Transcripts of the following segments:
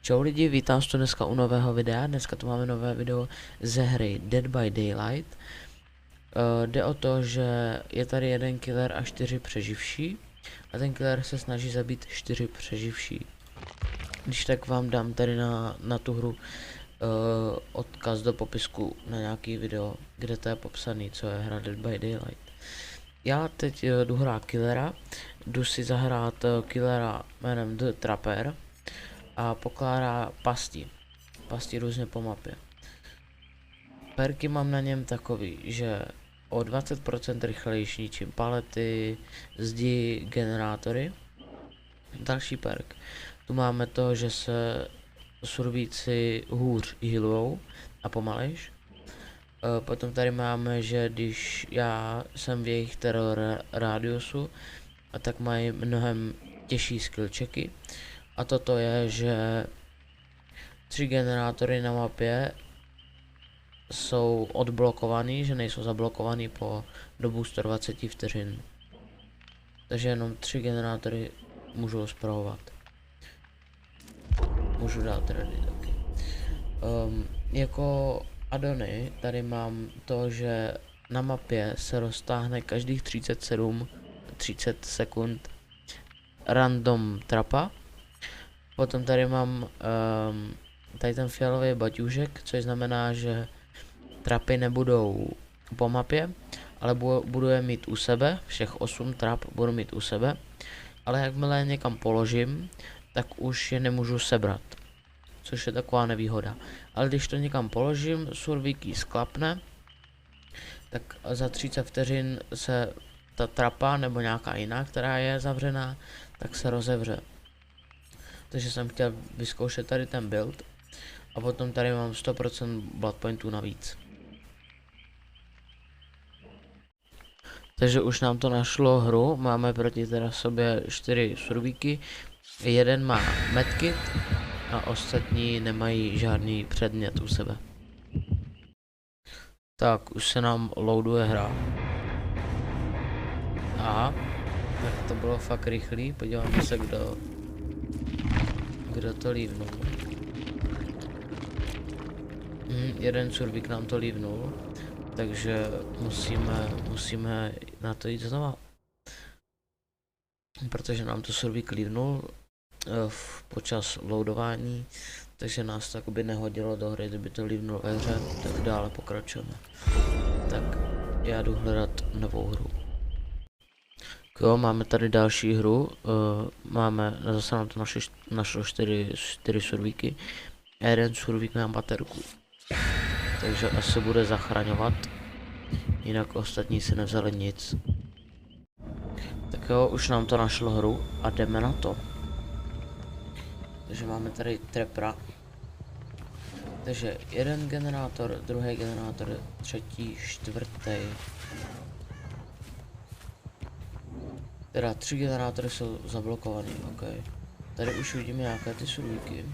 Čau lidi, vítám vás tu dneska u nového videa. Dneska tu máme nové video ze hry Dead by Daylight. Jde o to, že je tady jeden killer a 4 přeživší. A ten killer se snaží zabít 4 přeživší. Když tak vám dám tady na tu hru odkaz do popisku na nějaký video, kde to je popsaný, co je hra Dead by Daylight. Já teď jdu hrát killera, jdu si zahrát killera jménem The Trapper a pokládá pasti různě po mapě. Perky mám na něm takový, že o 20% rychlejší ničím palety, zdi, generátory. Další perk. Tu máme to, že se survíci hůř healujou a pomalejš. Potom tady máme, že když já jsem v jejich terror rádiusu, a tak mají mnohem těžší skill checky. A toto je, že 3 generátory na mapě jsou odblokovaný, že nejsou zablokovaný po dobu 120 vteřin. Takže jenom 3 generátory můžou spravovat. Můžu dát ready taky. Jako addony tady mám to, že na mapě se roztáhne každých 30 sekund random trapa. Potom tady mám tady ten fialový baťůžek, což znamená, že trapy nebudou po mapě, ale budu je mít u sebe, všech 8 trap budu mít u sebe, ale jakmile je někam položím, tak už je nemůžu sebrat, což je taková nevýhoda. Ale když to někam položím, survíky sklapne, tak za 30 vteřin se ta trapa nebo nějaká jiná, která je zavřená, tak se rozevře. Takže jsem chtěl vyzkoušet tady ten build a potom tady mám 100% blood pointů navíc. Takže už nám to našlo hru, máme proti teda sobě 4 survíky, jeden má medkit a ostatní nemají žádný předmět u sebe. Tak, už se nám loaduje hra. Aha, tak to bylo fakt rychlý, podíváme se, kdo to lívnul. Jeden survík nám to lívnul, takže musíme na to jít znova. Protože nám to survík lívnul počas loadování, takže nás to jakoby nehodilo do hry, kdyby to lívnul ve hře, tak dále pokračujeme. Tak já jdu hledat novou hru. Jo, máme tady další hru, zase nám to našlo 4 survíky a jeden survík má baterku. Takže asi bude zachraňovat, jinak ostatní si nevzali nic. Tak jo, už nám to našlo hru a jdeme na to. Takže máme tady trapera. Takže jeden generátor, druhý generátor, třetí, čtvrtý. Teda 3 generátory jsou zablokovaný, ok. Tady už vidíme nějaké ty survíky.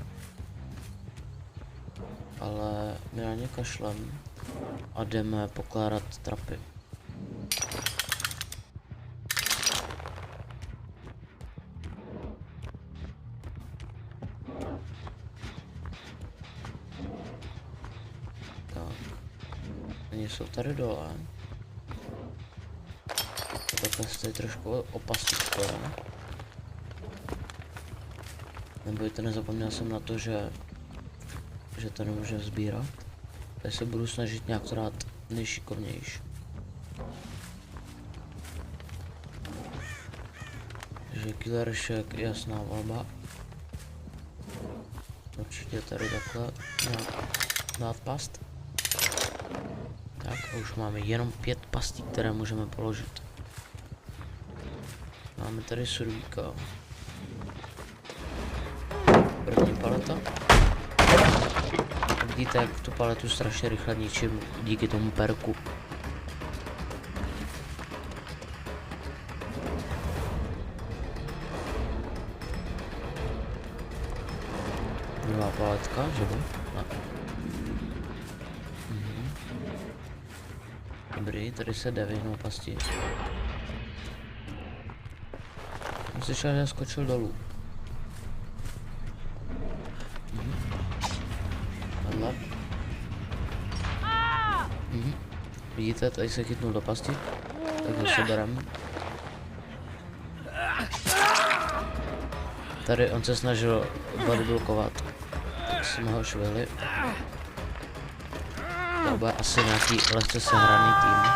Ale my na ně kašlem a jdeme pokládat trapy. Tak. Oni jsou tady dole. Takhle se tady trošku opastit, nebojte, nezapomněl jsem na to, že to nemůžeme sbírat. Tady se budu snažit nějak to dát nejšikovnější. Takže killer shack, jasná volba. Určitě tady takhle nějak dát past. Tak a už máme jenom 5 pastí, které můžeme položit. Máme tady survíka. První paleta. Vidíte, jak tu paletu strašně rychle ničím díky tomu perku. Nová paletka, že jo? Dobrý, tady se jde vyhnout pasti. Jsem slyšel, že skočil dolů. Vidíte, tady se chytnul do pasti, tak ho seberem. Tady on se snažil body blokovat, tak jsme ho švihli. To bude asi nějaký lehce sehraný tým.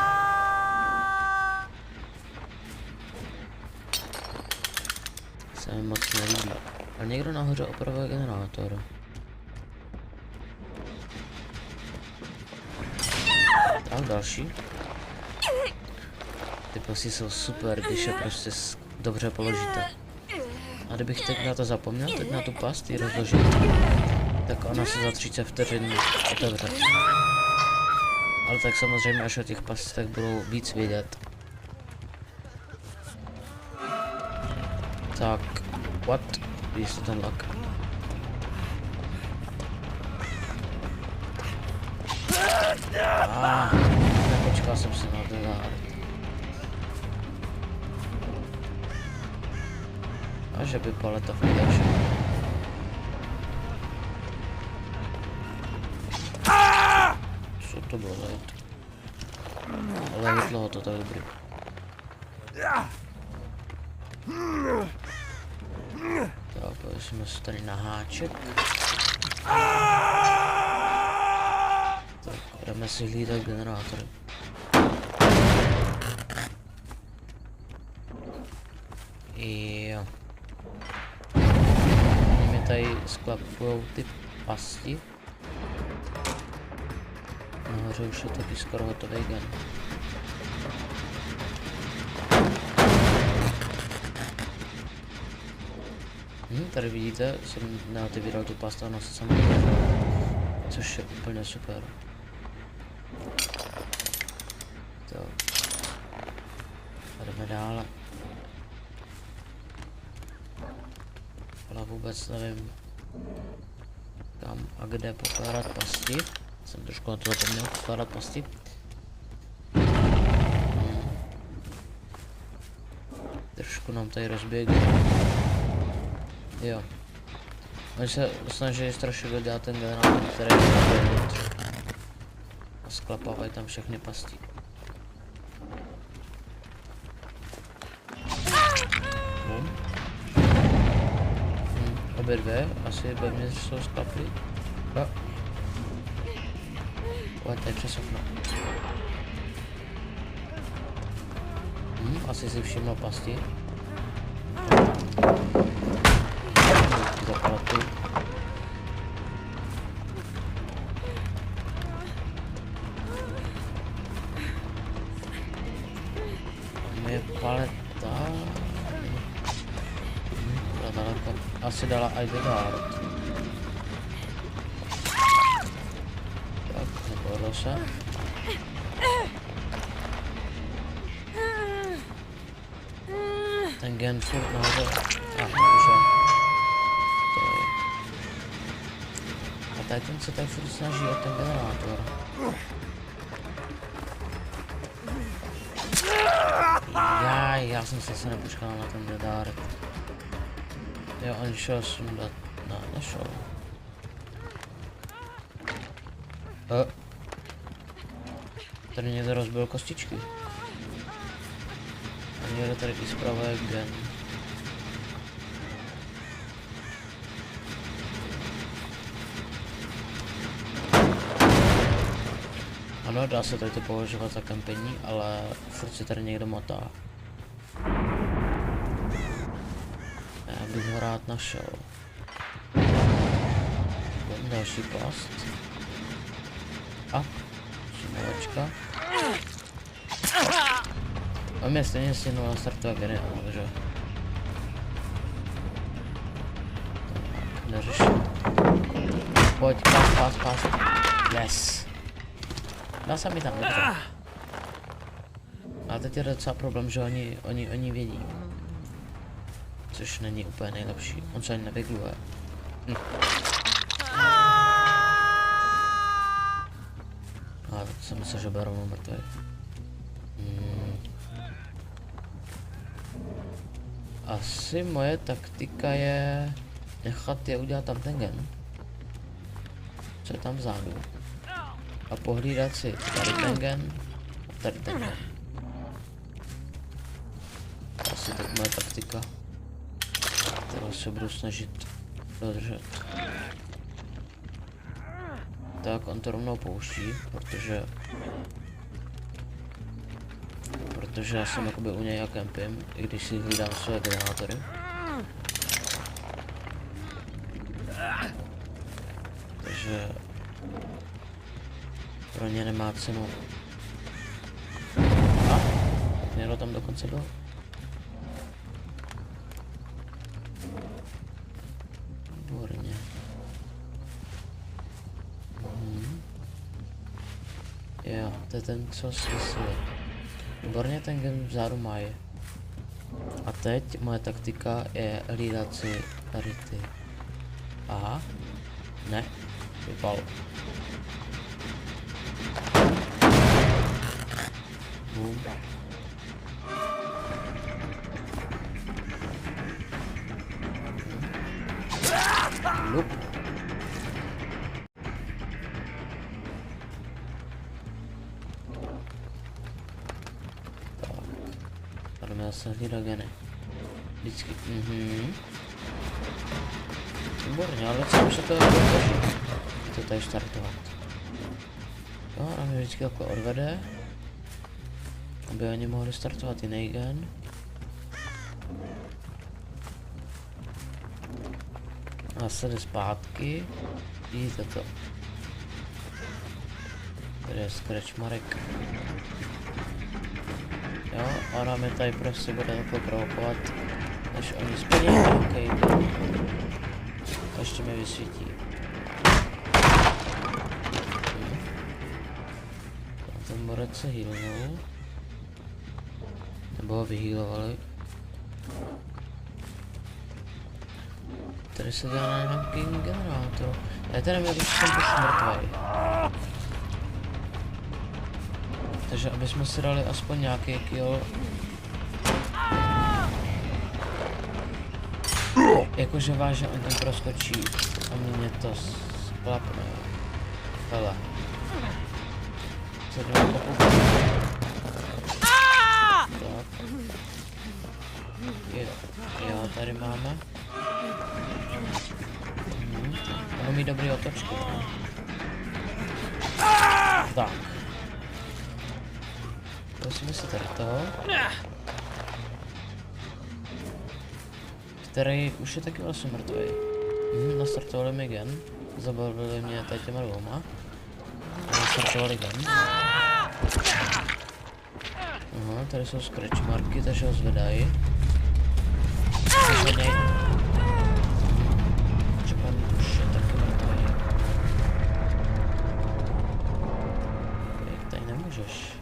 Se mi moc nelíbí. A někdo nahoře opravuje generátor. Tak další. Ty pasti jsou super, když je prostě dobře položíte. A kdybych teď na to zapomněl, teď na tu pasti rozložit, tak ona se za 30 vteřin otevře. Ale tak samozřejmě až o těch pastech budou víc vědět. Tak, what? Víš to ten lak. Nepočkal jsem se na ten lák. A že by paleta vkvěděl. Co to bylo za jít? Ale hitlo ho to tak dobrý. Tak, pověsíme se tady na háček. Tak, jdeme si hlídat generátory. Jo. Mě tady sklapujou ty pasti. Nahoře už je taky skoro hotový gen. Tady vidíte, jsem neotevíral tu pastu a ona se sama otevřela, což je úplně super. Tak. Jdeme dále. Ale vůbec nevím, kam a kde pokládat pasti. Jsem trošku na to zapomněl pokládat pasti. Trošku nám tady rozběhne. Jo. Oni se snaží strašně dělat ten generátor, který je dovnitř. A sklapávají tam všechny pasti. Obě dvě, asi vevnitř jsou sklaply. Ale tady přes okno. Asi si všiml pasti. Za paletu. Tam je paleta. Byla daleko. Asi dala i dart. Tak, nepovedlo se. Ten gen furt nahoře. Už je. A tady ten se tady furt snaží o ten generátor. Já jsem se nepočkal na ten dart. Jo, on šel sundat. No, nešel. Tady někdo rozbil kostičky. A někdo tady i zpravuje gen. Ano, dá se tady to považovat za kempení, ale furt si tady někdo motá. Já bych ho rád našel. Další past. A, šimelačka. A mě stejně stěnou na startové generátor, že? Tak, neřeším. Pojď, pas. Yes. Dal jsem mi tam, dobře. Ale teď je docela problém, že oni vědí. Což není úplně nejlepší. On se ani nevygluje. A tak jsem myslel, že bude rovnou mrtvý. Asi moje taktika je nechat je udělat tam ten gen. Co je tam vzadu. A pohlídat si tady ten gen Tady takhle. Asi tak moje taktika. Kterou se budu snažit dodržet. Tak on to rovnou pouští, protože já jsem jakoby u něj a kempím, i když si hlídám své generátory. Takže pro ně nemá cenu. A někdo tam dokonce byl. Výborně. Jo, to je ten, co svislí. Výborně, ten gen vzadu má je. A teď moje taktika je hlídat si tady ty. Aha. Ne. Vypal. Boom. Lup. Budeme zase hlídat geny. Vždycky. Výborně, ale co už se to odloží. To tady startovat. Jo, a mě vždycky takhle odvede. Aby oni mohli startovat jiný gen. A se jde zpátky. Vidíte to. Tady je scratch marek. Jo, a ona mě tady prostě bude takhle provokovat, než oni splní nějaký gen. A ještě mě vysvítí. Ten borec se healnul. Nebo ho vyhealovali. Tady se dělá na nějaký generátor. Já tady nevím, když jsem už mrtvej. Takže aby jsme si dali aspoň nějaký kill. Jakože vážně on tam proskočí a mě to sklapne. Hele. Co jdeme popuknout. Tak. Jo, tady máme. Ono mít dobrý otočky. Tak. Prosíme si tady toho. Který už je taky vlastně mrtvý. Nastartovali mi gen. Zabavili mě tady těma dvouma. Nastartovali gen. Aha, tady jsou scratch marky, takže ho zvedají. Čepan už je taky mrtvý. Tady nemůžeš.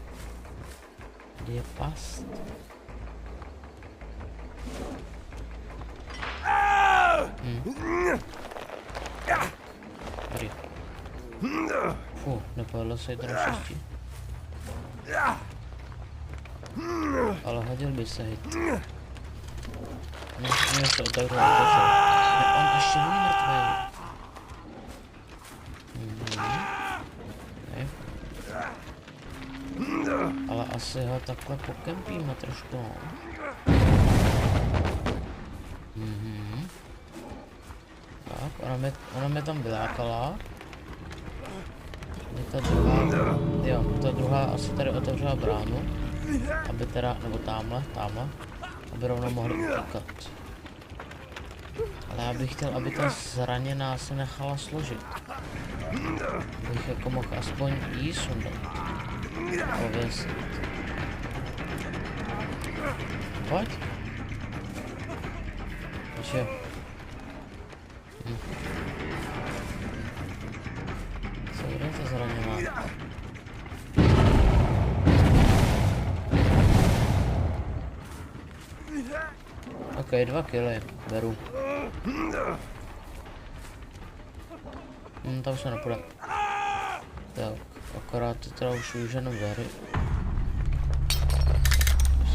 Kde je past? Tady. Nepovedlo se jít do šestí. Ale hodil by se hit. Mě se otevřel dveře. On ještě není mrtvý. Ale asi ho takhle pokempíme trošku. Tak, ona mě tam vylákala. Ta druhá asi tady otevřela bránu. Aby teda, nebo tamhle, aby rovnou mohli utíkat. Ale já bych chtěl, aby ta zraněná se nechala složit. Abych jako mohl aspoň jí sundat. Pověsit. Pojď. Takže. Co bude ta zraněná? Ok, 2 killy, beru. Tam se nepůjde. Tak, akorát to teda už jenom ze hry.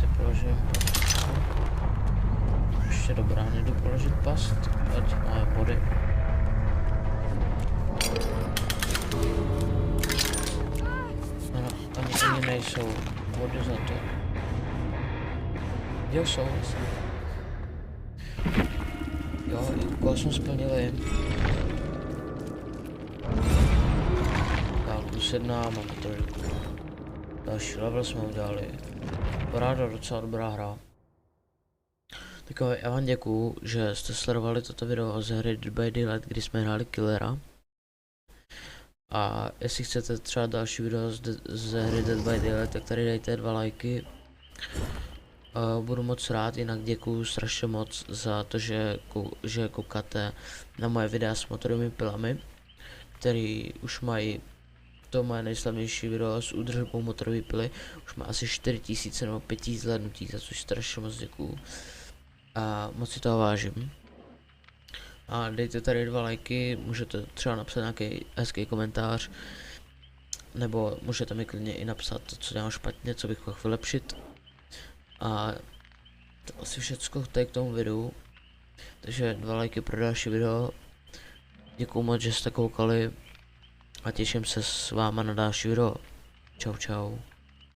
Si položím past. Ještě do brány jdu položit past, ať máme body. Ano, ani nejsou. body za to. Jo, souhlas. Jo, úkol jsme splnili. Tak, plus 1, máme trojku. Další level jsme udělali. Paráda, docela dobrá hra. Tak jo, já vám děkuju, že jste sledovali toto video z hry Dead by Daylight, kdy jsme hráli killera. A jestli chcete třeba další video z hry Dead by Daylight, tak tady dejte 2 lajky. Budu moc rád, jinak děkuju strašně moc za to, že koukáte na moje videa s motorovými pilami, který už mají, to moje nejslavnější video s údržbou motorové pily, už má asi 4000 nebo 5000 zhlédnutí, za což strašně moc děkuju. A moc si toho vážím. A dejte tady 2 lajky, můžete třeba napsat nějaký hezký komentář, nebo můžete mi klidně i napsat, co dělám špatně, co bych mohl vylepšit. A to asi všecko tady k tomu videu. Takže 2 lajky pro další video. Děkuju moc, že jste koukali a těším se s váma na další video. Čau čau.